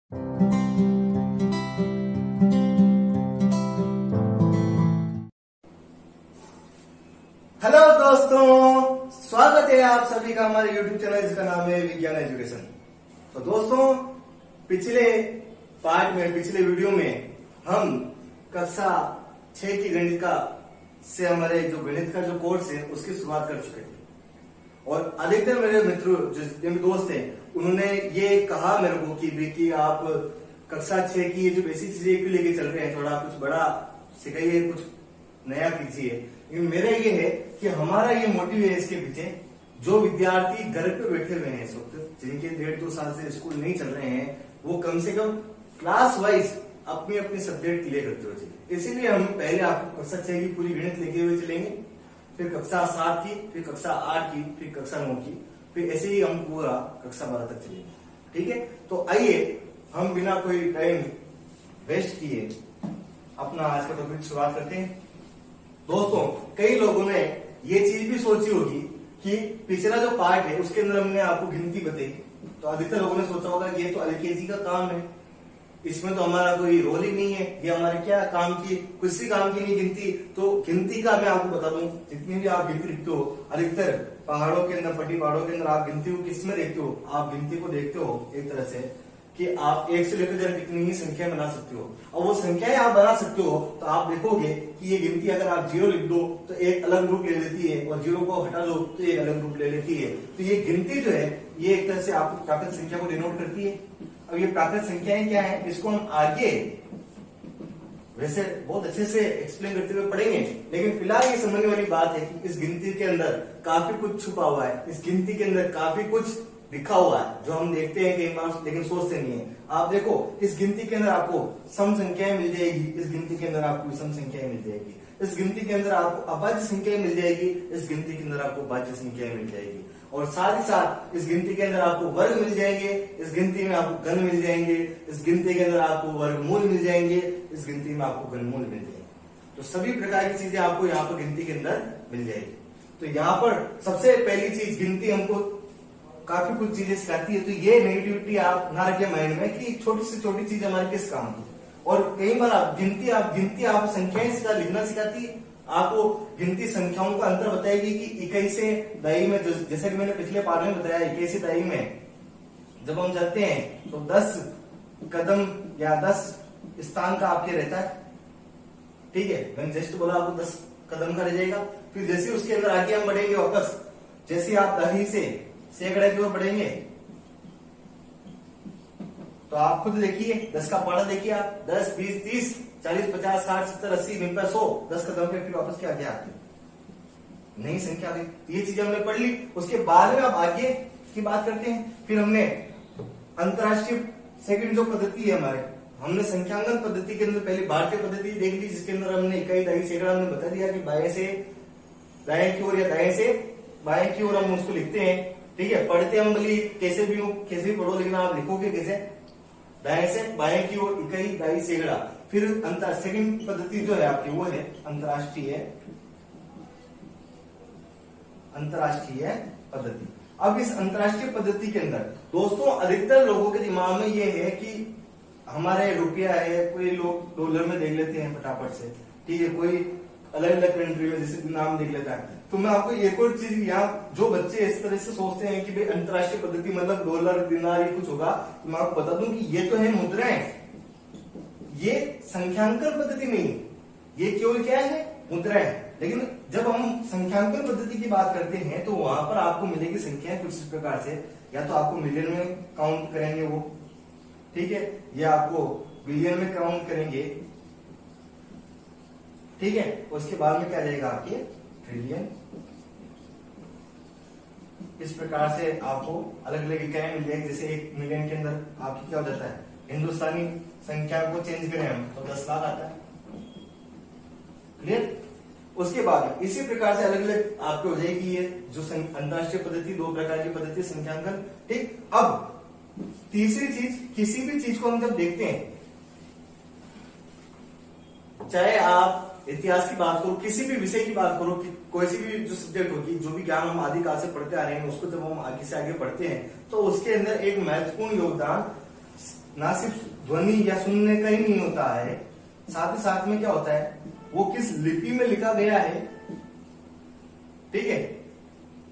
Hello दोस्तों, स्वागत है आप सभी का हमारे YouTube चैनल जिसका नाम है विज्ञान एजुकेशन। तो दोस्तों, पिछले पिछले वीडियो में हम कक्षा 6 की गणित का से हमारे जो गणित का जो कोर्स है उसकी शुरुआत कर चुके थे। और अधिकतर मेरे मित्र जो मेरे दोस्त हैं उन्होंने ये कहा मेरे को कि आप कक्षा 6 की ये जो बेसिक चीजें क्यों लेके चल रहे हैं, थोड़ा कुछ बड़ा सिखाइए, कुछ नया कीजिए। मेरा ये है कि हमारा ये मोटिव है इसके पीछे, जो विद्यार्थी घर पे बैठे हुए हैं इस वक्त, जिनके 1.5-2 साल से स्कूल नहीं चल रहे हैं, वो कम से कम क्लास वाइज अपनी अपनी सब्जेक्ट क्लियर करते हुए चले। इसीलिए हम पहले आपको कक्षा 6 की पूरी गणित लेके हुए चलेंगे, फिर कक्षा 7 की, फिर कक्षा 8 की, फिर कक्षा 9 की, फिर ऐसे ही हम पूरा कक्षा 12 तक चलेंगे। ठीक है, तो आइए हम बिना कोई टाइम वेस्ट किए अपना आज का टॉपिक शुरुआत करते हैं। दोस्तों, कई लोगों ने ये चीज भी सोची होगी कि पिछला जो पार्ट है उसके अंदर हमने आपको गिनती बताई, तो अधिकतर लोगों ने सोचा होगा ये तो एलकेजी का काम है, इसमें तो हमारा कोई रोल ही नहीं है, ये हमारे क्या काम की, किसी काम की नहीं गिनती। तो गिनती का मैं आपको बता दूं, जितनी भी आप गिनती लिखते हो, अधिकतर पहाड़ों के अंदर, पट्टी पहाड़ों के अंदर आप गिनती को किसमें देखते हो? आप गिनती को देखते हो एक तरह से कि आप 1 से लेकर जब कितनी ही संख्या बना सकते हो, और वो संख्याएं आप बना सकते हो तो आप देखोगे कि ये गिनती अगर आप 0 लिख दो तो एक अलग रूप ले लेती है, और 0 को हटा दो तो एक अलग रूप ले लेती है। तो ये गिनती जो है ये एक तरह से आपको प्राकृत संख्या को डिनोट करती है। अब ये प्राकृत संख्याएं क्या है, इसको हम आगे वैसे बहुत अच्छे से एक्सप्लेन करते हुए पढ़ेंगे, लेकिन फिलहाल ये समझने वाली बात है कि इस गिनती के अंदर काफी कुछ छुपा हुआ है, इस गिनती के अंदर काफी कुछ लिखा हुआ है जो हम देखते हैं कई बार लेकिन सोचते नहीं है। आप देखो, इस गिनती के अंदर आपको सम संख्याएं मिल जाएगी, इस गिनती के अंदर आपको विषम संख्याएं मिल जाएगी, इस गिनती के अंदर आपको अभाज्य संख्याएं मिल जाएगी, इस गिनती के अंदर आपको भाज्य संख्याएं मिल जाएगी, और साथ ही साथ इस गिनती के अंदर आपको वर्ग मिल जाएंगे, इस गिनती में आपको घन मिल जाएंगे, इस गिनती के अंदर आपको वर्गमूल मिल जाएंगे, इस गिनती में आपको घनमूल मिल जाएंगे। तो सभी प्रकार की चीजें आपको यहाँ पर गिनती के अंदर मिल जाएगी। तो यहाँ पर सबसे पहली चीज, गिनती हमको काफी कुछ चीजें सिखाती है। तो ये नेगेटिविटी आप ना रखें माइंड में कि छोटी से छोटी चीज हमारे किस काम की। और कई बार आप गिनती आप संख्याएं लिखना सिखाती है, आपको गिनती संख्याओं का अंतर बताएगी कि इकाई से दहाई में, जैसे कि मैंने पिछले पाठ में बताया, इकाई से दहाई में जब हम चलते हैं तो 10 कदम या 10 स्थान का आपके रहता है। ठीक है, मैंने जस्ट बोला आपको 10 कदम का रह जाएगा। फिर जैसे उसके अंदर आगे हम बढ़ेंगे वापस, जैसे आप दहाई से सैकड़े की ओर बढ़ेंगे तो आप खुद देखिए 10 का पढ़ा देखिए आप, 10, 20, 30, 40, 50, 60, 70, 80, 90, 100, 10 कदम पे फिर वापस क्या आगे आते नई संख्या आ गई। ये चीजें हमने पढ़ ली। उसके बाद में आप आगे की बात करते हैं। फिर हमने अंतरराष्ट्रीय सेकंड जो पद्धति है हमारे, हमने संख्यांकन पद्धति के अंदर पहले भारतीय पद्धति देख ली, जिसके अंदर हमने इकाई, दहाई, सैकड़ा हमने बता दिया कि बाएं से दाएं की ओर या दाएं से बाएं की ओर हम उसको लिखते हैं। ठीक है, पढ़ते हम भली कैसे भी हो, कैसे भी पढ़ो, लेकिन आप लिखोगे कैसे? दाएं से बाएं की ओर इकाई, दहाई, सैकड़ा। फिर सेकंड पद्धति जो है आपकी वो है अंतरराष्ट्रीय पद्धति। अब इस अंतरराष्ट्रीय पद्धति के अंदर दोस्तों अधिकतर लोगों के दिमाग में ये है कि हमारे रुपया है, कोई लोग डॉलर में देख लेते हैं फटाफट से। ठीक है, कोई अलग अलग कंट्री में जैसे नाम देख लेता है। तो मैं आपको एक और चीज, यहाँ जो बच्चे इस तरह से सोचते हैं कि भाई अंतरराष्ट्रीय पद्धति मतलब डॉलर, दिनार ये कुछ होगा, तो मैं आपको बता दूं कि ये तो है मुद्राएं, ये संख्यांकन पद्धति नहीं, ये केवल क्या है? मुद्राएं। लेकिन जब हम संख्यांकन पद्धति की बात करते हैं तो वहां पर आपको मिलेगी संख्याएं कुछ इस प्रकार से, या तो आपको मिलियन में काउंट करेंगे वो, ठीक है, या आपको बिलियन में काउंट करेंगे। ठीक है, उसके बाद में क्या रहेगा आपके ट्रिलियन। इस प्रकार से आपको अलग अलग इकाइयां मिल जाएगी। जैसे 1 मिलियन के अंदर आपकी क्या हो जाता है, हिंदुस्तानी संख्या को चेंज करें हम तो 10 लाख आता है। क्लियर? उसके बाद इसी प्रकार से अलग अलग आपको हो जाएगी ये जो अंतरराष्ट्रीय पद्धति, 2 प्रकार की पद्धति संख्यांकन। ठीक, अब तीसरी चीज, किसी भी चीज को हम जब देखते हैं, चाहे आप इतिहास की बात करो, किसी भी विषय की बात करो, कि कोई सी भी जो सब्जेक्ट होगी, जो भी ज्ञान हम आदिकाल से पढ़ते आ रहे हैं, उसको जब हम आगे से आगे पढ़ते हैं तो उसके अंदर एक महत्वपूर्ण योगदान ना सिर्फ ध्वनि या सुनने का ही नहीं होता है, साथ ही साथ में क्या होता है, वो किस लिपि में लिखा गया है, ठीक है,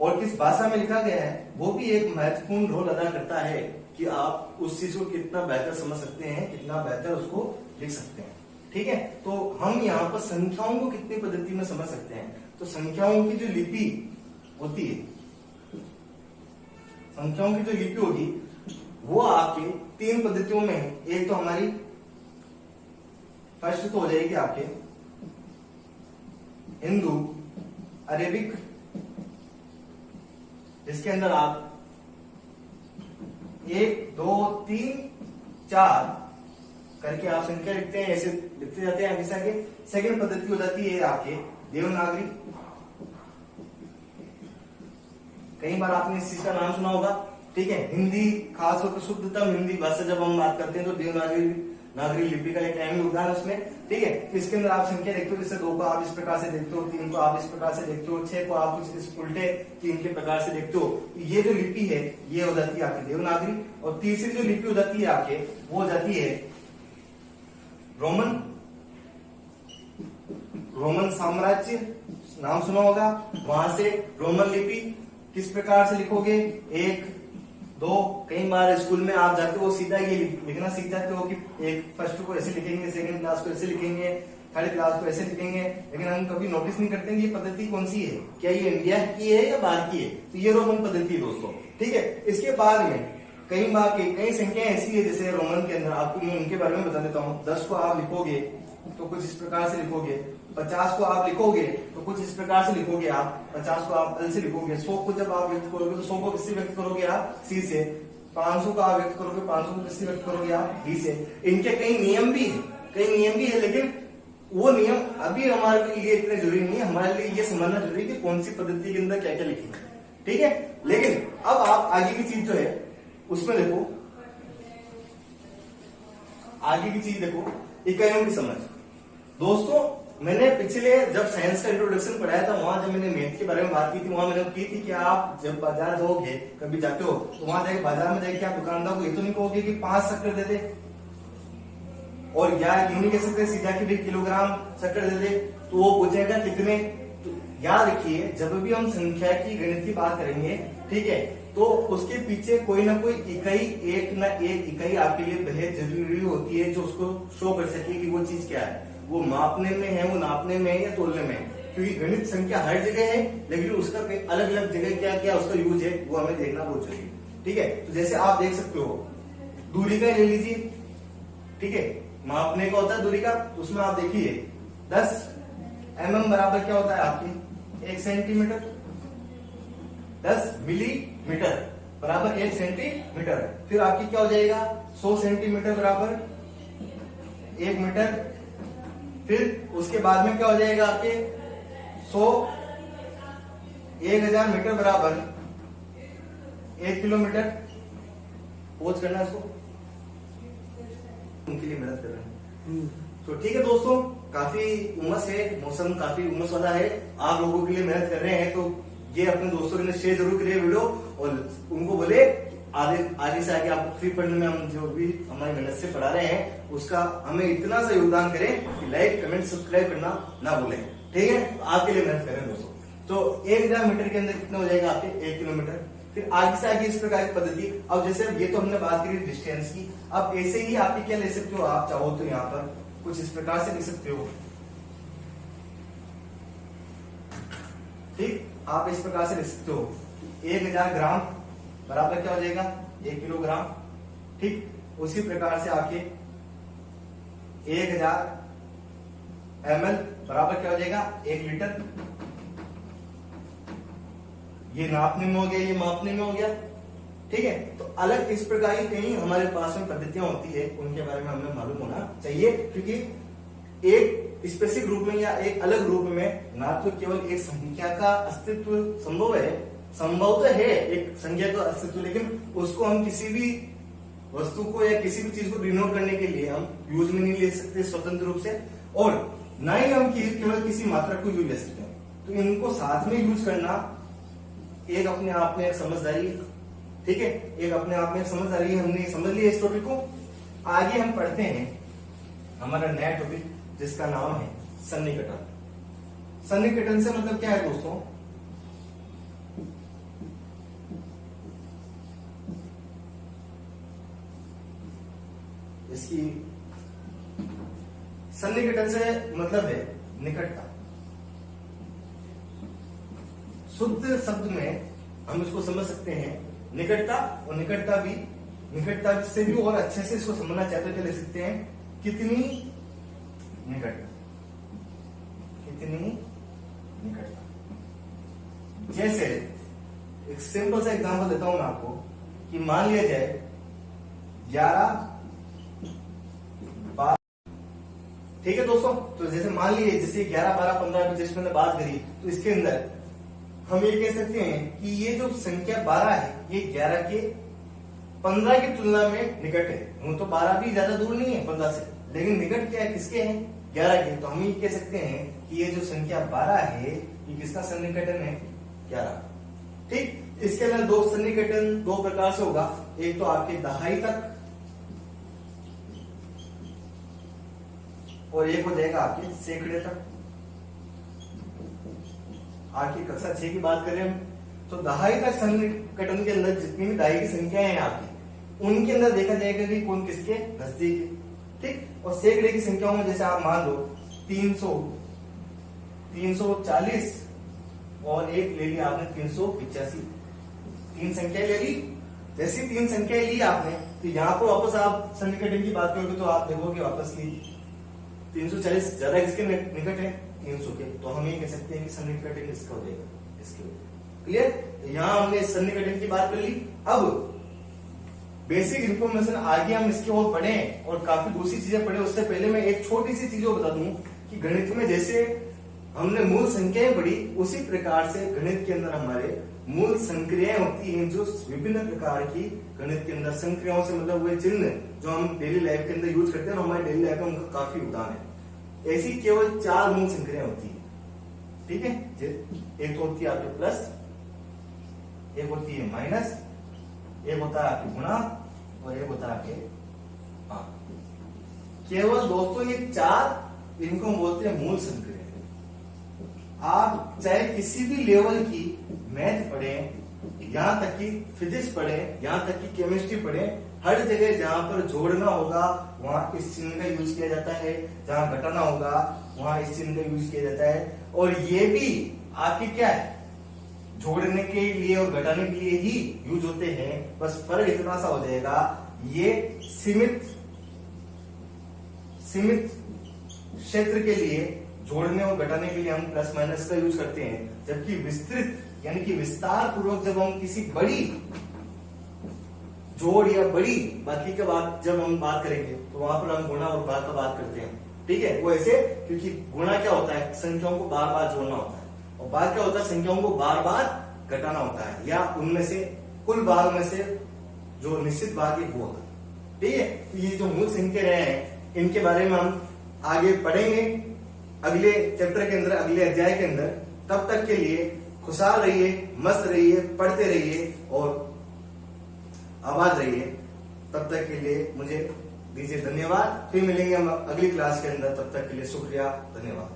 और किस भाषा में लिखा गया है, वो भी एक महत्वपूर्ण रोल अदा करता है कि आप उस चीज को कितना बेहतर समझ सकते हैं, कितना बेहतर उसको लिख सकते हैं। ठीक है, तो हम यहाँ पर संख्याओं को कितनी पद्धति में समझ सकते हैं। तो संख्याओं की जो लिपि होती है, संख्याओं की जो लिपि होगी वो आपके 3 पद्धतियों में है। एक तो हमारी फर्स्ट तो हो जाएगी आपके हिंदू अरेबिक, जिसके अंदर आप 1 2 3 4 करके आप संख्या लिखते हैं, ऐसे लिखते जाते हैं आगे आगे। सेकंड पद्धति हो जाती है आपके देवनागरी। कई बार आपने इस चीज का नाम सुना होगा, ठीक है। हिंदी खासतौर पर शुद्धतम हिंदी भाषा जब हम बात करते हैं तो देवनागरी लिपि का एक अहम योगदान है उसमें, ठीक है। तो इसके अंदर आप संख्या देखते हो, जैसे 2 को आप इस प्रकार से देखते हो, 3 को आप इस प्रकार से देखते हो, 6 को आप कुछ इस उल्टे 3 के प्रकार से देखते हो। ये जो लिपि है ये हो जाती है आपकी देवनागरी। और तीसरी जो लिपि हो जाती है आपके, वो हो जाती है रोमन साम्राज्य, नाम सुना होगा। वहां से रोमन लिपि किस प्रकार से लिखोगे, 1 2, कई बार स्कूल में आप जाते हो सीधा ये लिखना सीख जाते हो कि एक फर्स्ट को ऐसे लिखेंगे, सेकंड क्लास को ऐसे लिखेंगे, थर्ड क्लास को ऐसे लिखेंगे, लेकिन हम कभी नोटिस नहीं करते ये पद्धति कौन सी है, क्या ये इंडिया की है या बाहर की है। तो ये रोमन पद्धति है दोस्तों, ठीक है। इसके बाद में कई संख्या ऐसी है, जैसे रोमन के अंदर आपको मैं उनके बारे में बता देता हूँ। 10 को आप लिखोगे तो कुछ इस प्रकार से लिखोगे, 50 को आप लिखोगे तो कुछ इस प्रकार से लिखोगे आप, 50 को आप एल से लिखोगे। 100 को जब आप व्यक्त करोगे तो 100 को किससे व्यक्त करोगे आप, सी से। 500 को आप व्यक्त करोगे, 500 को किससे व्यक्त करोगे आप, डी से। इनके कई नियम भी है, लेकिन वो नियम अभी हमारे लिए इतने जरूरी नहीं है। हमारे लिए ये समझना जरूरी है कि कौन सी पद्धति के अंदर क्या क्या लिखी है, ठीक है। लेकिन अब आप आगे की चीज जो है उसमें देखो, आगे की चीज देखो, इकाइयों की समझ। दोस्तों मैंने पिछले जब साइंस का इंट्रोडक्शन पढ़ाया था, वहां जब मैंने मैथ के बारे में बात की थी, वहां मैंने की थी कि आप जब बाजार जाओगे, कभी जाते हो तो वहां जाके बाजार में जाके आप दुकानदार को ये तो नहीं कहोगे कि 5 शक्कर दे दे, और या यूं नहीं कह सकते सीधा कि 1 किलोग्राम शक्कर दे दे, तो वो पूछेगा कितने। तो याद रखिए, जब भी हम संख्या की गणित की बात करेंगे, ठीक है, तो उसके पीछे कोई ना कोई इकाई, एक ना एक इकाई आपके लिए बेहद जरूरी होती है, जो उसको शो कर सके कि वो चीज क्या है, वो मापने में है, वो नापने में है या तोलने में है। क्योंकि गणित संख्या हर जगह है, लेकिन उसका अलग अलग जगह क्या क्या उसका यूज है वो हमें देखना बहुत जरूरी है, ठीक है। तो जैसे आप देख सकते हो, दूरी का ले लीजिए, ठीक है, मापने का होता है दूरी का, तो उसमें आप देखिए 10 mm बराबर क्या होता है आपकी 1 सेंटीमीटर, 10 मिलीमीटर बराबर 1 सेंटीमीटर। फिर आपकी क्या हो जाएगा 100 सेंटीमीटर बराबर 1 मीटर। फिर उसके बाद में क्या हो जाएगा आपके 1000 मीटर बराबर 1 किलोमीटर। पोज करना इसको, उनके लिए मेहनत कर रहे हैं। तो ठीक है दोस्तों, काफी उमस है, मौसम काफी उमस वाला है, आप लोगों के लिए मेहनत कर रहे हैं, तो ये अपने दोस्तों के लिए शेयर जरूर करिए वीडियो, और उनको बोले आगे से आगे आपको फ्री पढ़ने में हम जो भी हमारी मेहनत से पढ़ा रहे हैं उसका हमें इतना सा योगदान करें कि लाइक कमेंट सब्सक्राइब करना ना भूलें, ठीक है। तो आपके लिए मेहनत करें दोस्तों। तो 1000 मीटर के अंदर कितना हो जाएगा आपके 1 किलोमीटर। फिर आगे से आगे इस प्रकार की पद्धति। अब जैसे ये तो हमने बात करी डिस्टेंस की, अब ऐसे ही आपकी क्या ले सकते हो, आप चाहो तो यहाँ पर कुछ इस प्रकार से लिख सकते हो, ठीक। आप इस प्रकार से लिख सकते हो 1000 ग्राम बराबर क्या हो जाएगा 1 किलोग्राम, ठीक। उसी प्रकार से आपके 1000 ml बराबर क्या हो जाएगा 1 लीटर। ये नापने में हो गया, ये मापने में हो गया, ठीक है। तो अलग इस प्रकार की कई हमारे पास में पद्धतियां होती है, उनके बारे में हमें मालूम होना चाहिए, क्योंकि एक स्पेसिफिक रूप में या एक अलग रूप में ना तो केवल एक संख्या का अस्तित्व संभव है, संभव तो है एक संख्या का अस्तित्व, लेकिन उसको हम किसी भी वस्तु को या किसी भी चीज को डिनोट करने के लिए हम यूज में नहीं ले सकते स्वतंत्र रूप से, और ना ही हम केवल किसी मात्रा को यूज ले सकते हैं। तो इनको साथ में यूज करना एक अपने आप में एक समझदारी है, ठीक है, एक अपने आप में एक समझदारी है। हमने समझ लिया इस टॉपिक को, आगे हम पढ़ते हैं हमारा नया टॉपिक जिसका नाम है सन्निकटन। सन्निकटन से मतलब क्या है दोस्तों? इसकी सन्निकटन से मतलब है निकटता। शुद्ध शब्द में हम इसको समझ सकते हैं निकटता, और निकटता से भी और अच्छे से इसको समझना चाहते तो लिख सकते हैं कितनी निकटता, कितनी निकटता। जैसे एक सिंपल सा एग्जांपल देता हूं मैं आपको कि मान लिया जाए 11 12, ठीक है दोस्तों। तो जैसे मान लीजिए जैसे 11 12 15 जिसमें मैंने बात करी, तो इसके अंदर हम ये कह सकते हैं कि ये जो संख्या 12 है ये 11 के 15 की तुलना में निकट है। यूं तो 12 भी ज्यादा दूर नहीं है 15 से, लेकिन निकट क्या है, किसके हैं? 11 के। तो हम ये कह सकते हैं कि ये जो संख्या 12 है ये किसका सन्निकटन है? 11। ठीक। इसके अंदर दो सन्निकटन दो प्रकार से होगा। एक तो आपके दहाई तक और एक हो जाएगा आपके सैकड़े तक। आपकी कक्षा 6 की बात करें हम, तो दहाई तक सन्निकटन के अंदर जितनी भी दहाई की संख्या है आपकी, उनके अंदर देखा जाएगा कि कौन किसके नजदीक है। ठीक। और सैकड़े की संख्याओं में जैसे आप मान लो 300 340 और एक ले लिया आपने 385, 3 संख्या ले ली। जैसी 3 संख्या ली आपने, तो यहाँ पर वापस आप सन्निकटन की बात करोगे तो आप देखोगे वापस की 340 ज्यादा किसके निकट है? 300 के। तो हम ये कह सकते हैं कि सन्निकटन इसका हो जाएगा, इसके हो जाएगा। क्लियर? यहां हमने सन्निकटन की बात कर ली। अब बेसिक इंफॉर्मेशन आगे हम इसके और पढ़े और काफी दूसरी चीजें पढ़े, उससे पहले मैं एक छोटी सी चीज बता दूं कि गणित में जैसे हमने मूल संख्याएं पढ़ी, उसी प्रकार से गणित के अंदर हमारे मूल संक्रियाएं होती हैं, जो विभिन्न प्रकार की गणित के अंदर संक्रियाओं से मतलब हुए चिन्ह जो हम डेली लाइफ के अंदर यूज करते हैं और हमारे डेली लाइफ में उनका काफी योगदान है। ऐसी केवल 4 मूल संक्रियाएं होती है। ठीक है। एक तो होती है आपके प्लस, एक होती है माइनस, एक होता है आपके गुणा और एक होता है आपके भाग। केवल दोस्तों ये 4 इनको हम बोलते हैं मूल संक्रिया। आप चाहे किसी भी लेवल की मैथ पढ़े, यहां तक कि फिजिक्स पढ़े, यहां तक कि केमिस्ट्री पढ़े, हर जगह जहां पर जोड़ना होगा वहां इस चिन्ह का यूज किया जाता है, जहां घटाना होगा वहां इस चिन्ह का यूज किया जाता है। और ये भी आपके क्या है, जोड़ने के लिए और घटाने के लिए ही यूज होते हैं। बस फर्क इतना सा हो जाएगा, ये सीमित क्षेत्र के लिए जोड़ने और घटाने के लिए हम प्लस माइनस का यूज करते हैं, जबकि विस्तृत यानी कि विस्तार पूर्वक जब हम किसी बड़ी जोड़ या बड़ी बाकी के बाद जब हम बात करेंगे तो वहां पर हम गुणा और भाग का बात करते हैं। ठीक है। वो ऐसे क्योंकि गुणा क्या होता है, संख्याओं को बार बार जोड़ना होता है, और भाग क्या होता है, संख्याओं को बार बार घटाना होता है, या उनमें से कुल भाग में से जो निश्चित भाग है वो होता है। ठीक है। तो ये जो मूल संख्या रहे हैं इनके बारे में हम आगे पढ़ेंगे अगले चैप्टर के अंदर, अगले अध्याय के अंदर। तब तक के लिए खुशहाल रहिए, मस्त रहिए, पढ़ते रहिए और आबाद रहिए। तब तक के लिए मुझे दीजिए धन्यवाद। फिर मिलेंगे हम अगली क्लास के अंदर। तब तक के लिए शुक्रिया, धन्यवाद।